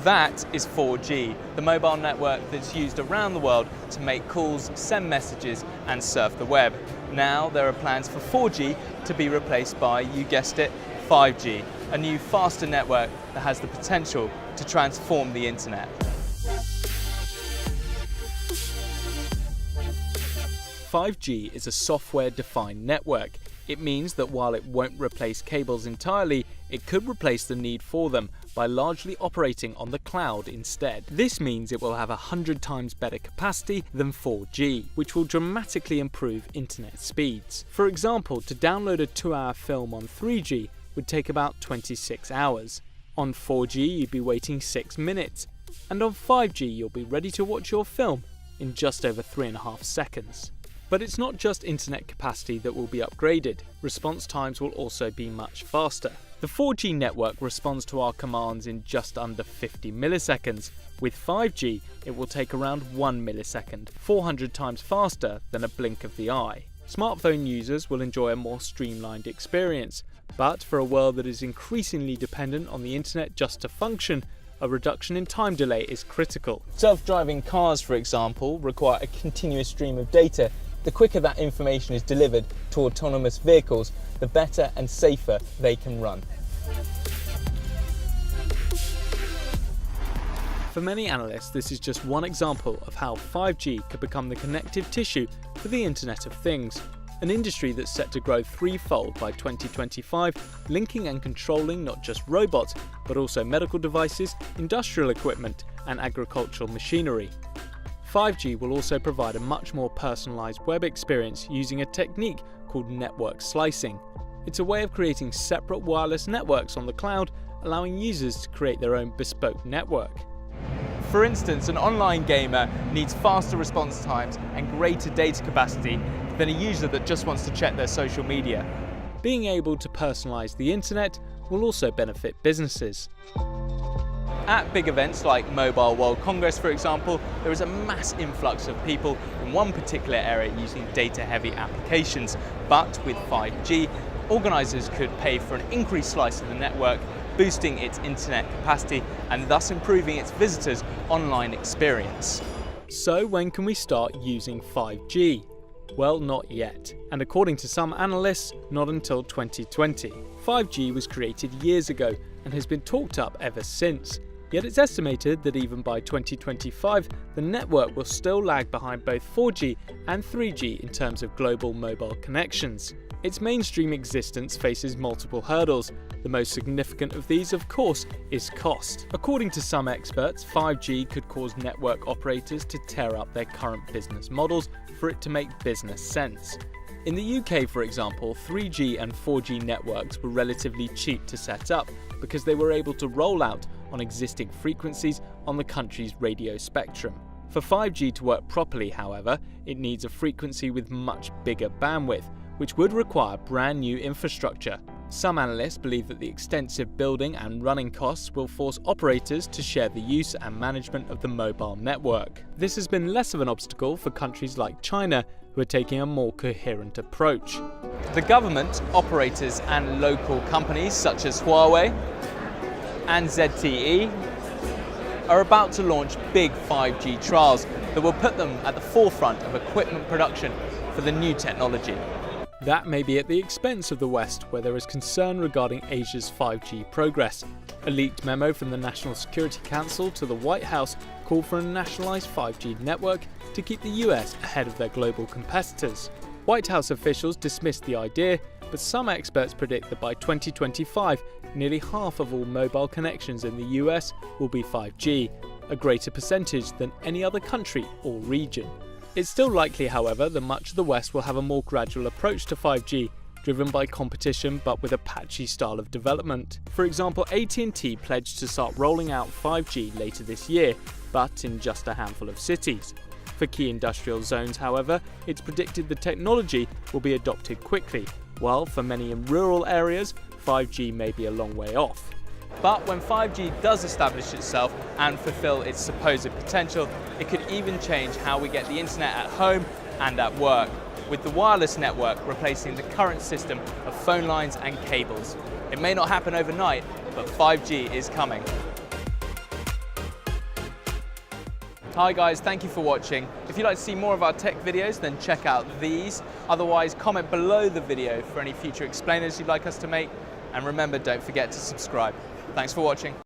That is 4G, the mobile network that's used around the world to make calls, send messages and surf the web. Now there are plans for 4G to be replaced by, you guessed it, 5G, a new faster network that has the potential to transform the internet. 5G is a software-defined network. It means that while it won't replace cables entirely, it could replace the need for them by largely operating on the cloud instead. This means it will have 100 times better capacity than 4G, which will dramatically improve internet speeds. For example, to download a 2-hour film on 3G would take about 26 hours. On 4G, you'd be waiting 6 minutes. And on 5G, you'll be ready to watch your film in just over 3.5 seconds. But it's not just internet capacity that will be upgraded, response times will also be much faster. The 4G network responds to our commands in just under 50 milliseconds. With 5G, it will take around 1 millisecond, 400 times faster than a blink of the eye. Smartphone users will enjoy a more streamlined experience, but for a world that is increasingly dependent on the internet just to function, a reduction in time delay is critical. Self-driving cars, for example, require a continuous stream of data. The quicker that information is delivered to autonomous vehicles, the better and safer they can run. For many analysts, this is just one example of how 5G could become the connective tissue for the Internet of Things, an industry that's set to grow threefold by 2025, linking and controlling not just robots, but also medical devices, industrial equipment, and agricultural machinery. 5G will also provide a much more personalised web experience using a technique called network slicing. It's a way of creating separate wireless networks on the cloud, allowing users to create their own bespoke network. For instance, an online gamer needs faster response times and greater data capacity than a user that just wants to check their social media. Being able to personalise the internet will also benefit businesses. At big events like Mobile World Congress, for example, there is a mass influx of people in one particular area using data-heavy applications. But with 5G, organisers could pay for an increased slice of the network, boosting its internet capacity and thus improving its visitors' online experience. So when can we start using 5G? Well, not yet. And according to some analysts, not until 2020. 5G was created years ago and has been talked up ever since. Yet it's estimated that even by 2025, the network will still lag behind both 4G and 3G in terms of global mobile connections. Its mainstream existence faces multiple hurdles. The most significant of these, of course, is cost. According to some experts, 5G could cause network operators to tear up their current business models for it to make business sense. In the UK, for example, 3G and 4G networks were relatively cheap to set up because they were able to roll out on existing frequencies on the country's radio spectrum. For 5G to work properly, however, it needs a frequency with much bigger bandwidth, which would require brand new infrastructure. Some analysts believe that the extensive building and running costs will force operators to share the use and management of the mobile network. This has been less of an obstacle for countries like China, who are taking a more coherent approach. The government, operators and local companies such as Huawei and ZTE are about to launch big 5G trials that will put them at the forefront of equipment production for the new technology. That may be at the expense of the West, where there is concern regarding Asia's 5G progress. A leaked memo from the National Security Council to the White House called for a nationalised 5G network to keep the US ahead of their global competitors. White House officials dismissed the idea, but some experts predict that by 2025, nearly half of all mobile connections in the US will be 5G, a greater percentage than any other country or region. It's still likely, however, that much of the West will have a more gradual approach to 5G, driven by competition but with a patchy style of development. For example, AT&T pledged to start rolling out 5G later this year, but in just a handful of cities. For key industrial zones, however, it's predicted the technology will be adopted quickly, while for many in rural areas, 5G may be a long way off. But when 5G does establish itself and fulfill its supposed potential, it could even change how we get the internet at home and at work, with the wireless network replacing the current system of phone lines and cables. It may not happen overnight, but 5G is coming. Hi guys, thank you for watching. If you'd like to see more of our tech videos, then check out these. Otherwise, comment below the video for any future explainers you'd like us to make. And remember, don't forget to subscribe. Thanks for watching.